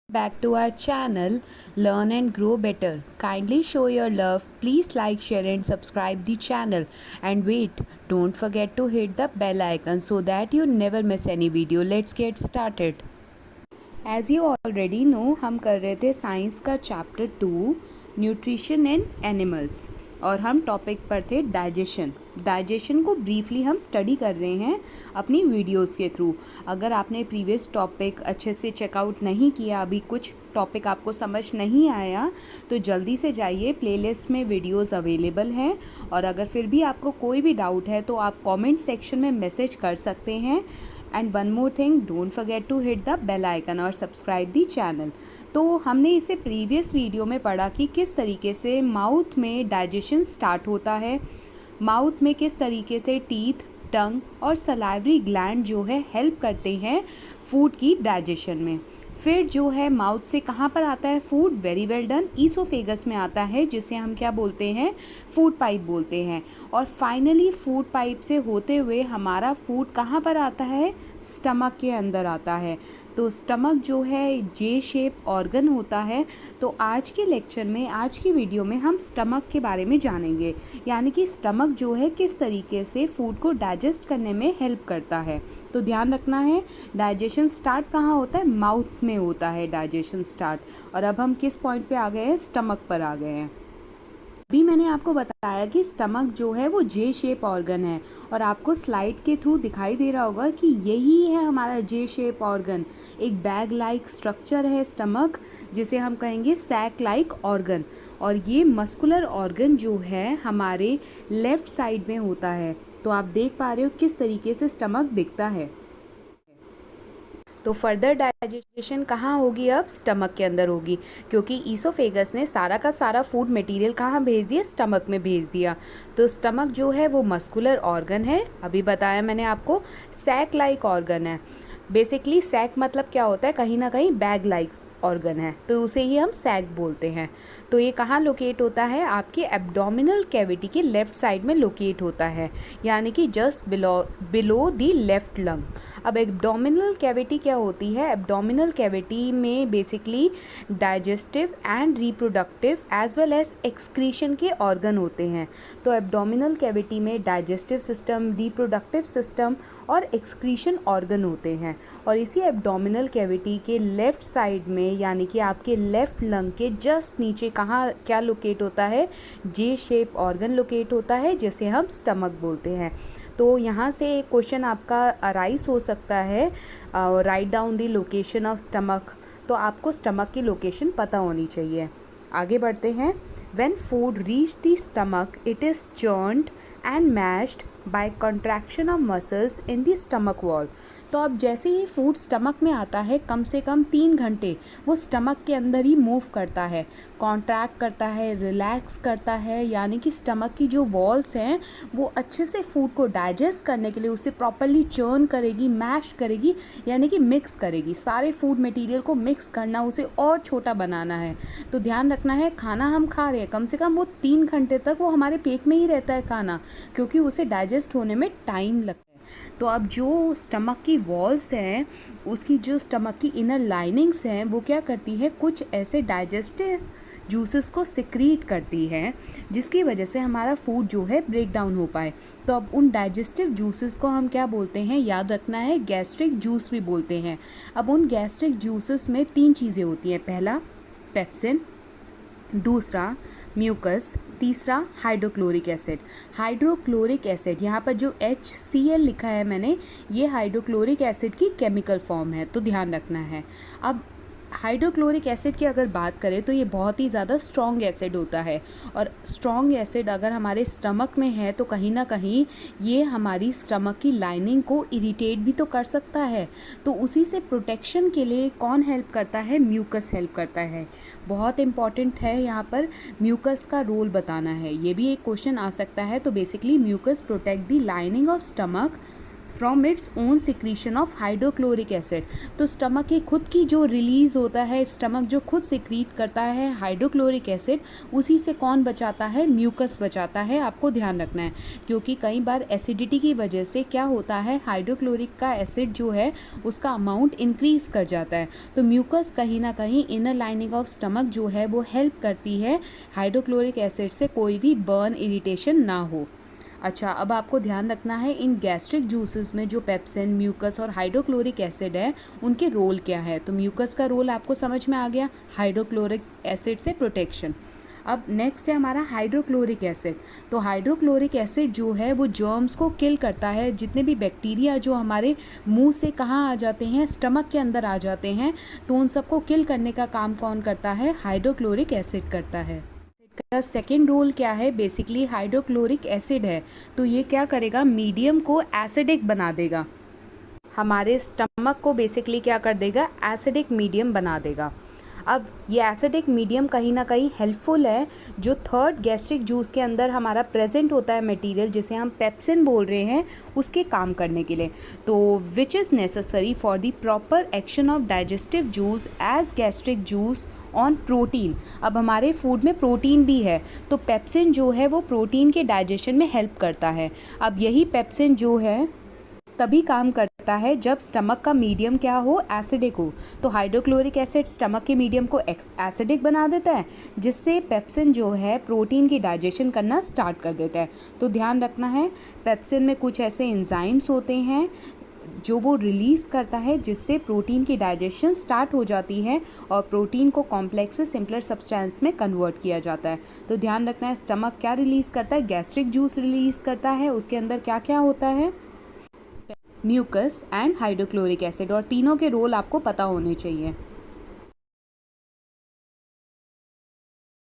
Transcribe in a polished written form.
Back to our channel Learn and Grow Better. Kindly show your love. Please like, share and subscribe the channel. And wait, don't forget to hit the bell icon so that you never miss any video. Let's get started. As you already know, हम कर रहे थे science का chapter 2 nutrition and animals और हम topic पर थे digestion को ब्रीफली हम स्टडी कर रहे हैं अपनी वीडियोस के थ्रू। अगर आपने प्रीवियस टॉपिक अच्छे से चेकआउट नहीं किया, अभी कुछ टॉपिक आपको समझ नहीं आया, तो जल्दी से जाइए, प्लेलिस्ट में वीडियोस अवेलेबल हैं। और अगर फिर भी आपको कोई भी डाउट है तो आप कमेंट सेक्शन में मैसेज कर सकते हैं। And one more thing, don't forget to hit the bell icon और सब्सक्राइब दी चैनल। तो हमने इसे प्रीवियस वीडियो में पढ़ा कि किस तरीके से माउथ में डाइजेशन स्टार्ट होता है, माउथ में किस तरीके से टीथ, टंग और सलाइवरी ग्लैंड जो है हेल्प करते हैं फूड की डाइजेशन में। फिर जो है माउथ से कहाँ पर आता है food, very well done, oesophagus में आता है, जिसे हम क्या बोलते हैं, फूड पाइप बोलते हैं। और फाइनली फूड पाइप से होते हुए हमारा फूड कहाँ पर आता है, स्टमक के अंदर आता है। तो स्टमक जो है जे शेप ऑर्गन होता है। तो आज के लेक्चर में, आज की वीडियो में हम स्टमक के बारे में जानेंगे, यानी कि स्टमक जो है किस तरीके से फूड को डाइजेस्ट करने में हेल्प करता है। तो ध्यान रखना है, डाइजेशन स्टार्ट कहाँ होता है, माउथ में होता है डाइजेशन स्टार्ट। और अब हम किस पॉइंट पे आ गए हैं, स्टमक पर आ गए हैं। अभी मैंने आपको बताया कि स्टमक जो है वो जे शेप ऑर्गन है और आपको स्लाइड के थ्रू दिखाई दे रहा होगा कि यही है हमारा जे शेप ऑर्गन। एक बैग लाइक स्ट्रक्चर है स्टमक, जिसे हम कहेंगे सैक लाइक ऑर्गन। और ये मस्कुलर ऑर्गन जो है हमारे लेफ़्ट साइड में होता है। तो आप देख पा रहे हो किस तरीके से स्टमक दिखता है। तो फर्दर डाइजेशन कहाँ होगी, अब स्टमक के अंदर होगी, क्योंकि ईसोफेगस ने सारा का सारा फूड मटेरियल कहाँ भेज दिया, स्टमक में भेज दिया। तो स्टमक जो है वो मस्कुलर ऑर्गन है, अभी बताया मैंने आपको, सैक लाइक ऑर्गन है। बेसिकली सैक मतलब क्या होता है, कहीं ना कहीं बैग लाइक ऑर्गन है, तो उसे ही हम सैक बोलते हैं। तो ये कहाँ लोकेट होता है, आपके एब्डोमिनल कैविटी के लेफ़्ट साइड में लोकेट होता है, यानी कि just below the left lung. अब एब्डोमिनल कैविटी क्या होती है, एब्डोमिनल कैविटी में basically digestive and reproductive as well as excretion के ऑर्गन होते हैं। तो एब्डोमिनल कैविटी में डाइजेस्टिव सिस्टम, रिप्रोडक्टिव सिस्टम और एक्सक्रीशन ऑर्गन होते हैं। और इसी एब्डोमिनल कैविटी के लेफ़्ट साइड में, यानी कि आपके लेफ़्ट लंग के जस्ट नीचे कहाँ क्या लोकेट होता है, जे शेप ऑर्गन लोकेट होता है, जिसे हम स्टमक बोलते हैं। तो यहाँ से एक क्वेश्चन आपका अराइज हो सकता है, write down the location of stomach. तो आपको स्टमक की लोकेशन पता होनी चाहिए। आगे बढ़ते हैं। When food reach the stomach it is churned and mashed by contraction of muscles in the stomach wall. तो अब जैसे ही फूड स्टमक में आता है, कम से कम 3 घंटे वो स्टमक के अंदर ही मूव करता है, कॉन्ट्रैक्ट करता है, रिलैक्स करता है, यानी कि स्टमक की जो वॉल्स हैं वो अच्छे से फूड को डाइजेस्ट करने के लिए उसे प्रॉपरली चर्न करेगी, मैश करेगी, यानी कि मिक्स करेगी। सारे फूड मटेरियल को मिक्स करना, उसे और छोटा बनाना है। तो ध्यान रखना है, खाना हम खा रहे हैं, कम से कम वो 3 घंटे तक वो हमारे पेट में ही रहता है खाना, क्योंकि उसे डाइजेस्ट होने में टाइम लगता है। तो अब जो स्टमक की वॉल्स हैं, उसकी जो स्टमक की इनर लाइनिंग्स हैं, वो क्या करती है, कुछ ऐसे डाइजेस्टिव जूसेस को सिक्रीट करती है, जिसकी वजह से हमारा फूड जो है ब्रेक डाउन हो पाए। तो अब उन डाइजेस्टिव जूसेस को हम क्या बोलते हैं, याद रखना है, गैस्ट्रिक जूस भी बोलते हैं। अब उन गैस्ट्रिक जूसेस में 3 चीज़ें होती हैं, पहला पेप्सिन, दूसरा म्यूकस, तीसरा हाइड्रोक्लोरिक एसिड। हाइड्रोक्लोरिक एसिड, यहाँ पर जो HCl लिखा है मैंने, ये हाइड्रोक्लोरिक एसिड की केमिकल फॉर्म है, तो ध्यान रखना है। अब हाइड्रोक्लोरिक एसिड की अगर बात करें तो ये बहुत ही ज़्यादा स्ट्रॉन्ग एसिड होता है, और स्ट्रॉन्ग एसिड अगर हमारे स्टमक में है तो कहीं ना कहीं ये हमारी स्टमक की लाइनिंग को इरिटेट भी तो कर सकता है। तो उसी से प्रोटेक्शन के लिए कौन हेल्प करता है, म्यूकस हेल्प करता है। बहुत इंपॉर्टेंट है यहाँ पर म्यूकस का रोल बताना है, ये भी एक क्वेश्चन आ सकता है। तो basically mucus protect the lining of stomach from its own secretion of hydrochloric acid. तो स्टमक की खुद की जो रिलीज़ होता है, स्टमक जो खुद सिक्रीट करता है हाइड्रोक्लोरिक एसिड, उसी से कौन बचाता है? म्यूकस बचाता है। आपको ध्यान रखना है, क्योंकि कई बार एसिडिटी की वजह से क्या होता है, हाइड्रोक्लोरिक का एसिड जो है उसका अमाउंट इंक्रीज़ कर जाता है। तो म्यूकस कहीं ना कहीं इनर लाइनिंग ऑफ स्टमक जो है वो हेल्प करती है हाइड्रोक्लोरिक एसिड से कोई भी बर्न, इरिटेशन ना हो। अच्छा, अब आपको ध्यान रखना है इन गैस्ट्रिक जूसेस में जो पेप्सिन, म्यूकस और हाइड्रोक्लोरिक एसिड है उनके रोल क्या है। तो म्यूकस का रोल आपको समझ में आ गया, हाइड्रोक्लोरिक एसिड से प्रोटेक्शन। अब नेक्स्ट है हमारा हाइड्रोक्लोरिक एसिड। तो हाइड्रोक्लोरिक एसिड जो है वो जर्म्स को किल करता है। जितने भी बैक्टीरिया जो हमारे मुंह से कहाँ आ जाते हैं, स्टमक के अंदर आ जाते हैं, तो उन सबको किल करने का काम कौन करता है? हाइड्रोक्लोरिक एसिड करता है। का सेकेंड रोल क्या है? बेसिकली हाइड्रोक्लोरिक एसिड है, तो ये क्या करेगा? मीडियम को एसिडिक बना देगा, हमारे स्टमक को बेसिकली क्या कर देगा? एसिडिक मीडियम बना देगा। अब ये एसिडिक मीडियम कहीं ना कहीं हेल्पफुल है जो थर्ड गैस्ट्रिक जूस के अंदर हमारा प्रेजेंट होता है मटेरियल, जिसे हम पेप्सिन बोल रहे हैं, उसके काम करने के लिए। तो which is necessary for the proper action of digestive juice as gastric juice on protein. अब हमारे फूड में प्रोटीन भी है, तो पेप्सिन जो है वो प्रोटीन के डाइजेशन में हेल्प करता है। अब यही पेप्सिन जो है तभी काम करता है जब स्टमक का मीडियम क्या हो? एसिडिक हो। तो हाइड्रोक्लोरिक एसिड स्टमक के मीडियम को एसिडिक बना देता है, जिससे पेप्सिन जो है प्रोटीन की डाइजेशन करना स्टार्ट कर देता है। तो ध्यान रखना है, पेप्सिन में कुछ ऐसे एंजाइम्स होते हैं जो वो रिलीज़ करता है, जिससे प्रोटीन की डाइजेशन स्टार्ट हो जाती है और प्रोटीन को कॉम्प्लेक्स से सिंपलर सब्सटेंस में कन्वर्ट किया जाता है। तो ध्यान रखना है, स्टमक क्या रिलीज़ करता है? गैस्ट्रिक जूस रिलीज़ करता है। उसके अंदर क्या क्या होता है? म्यूकस एंड हाइड्रोक्लोरिक एसिड, और तीनों के रोल आपको पता होने चाहिए।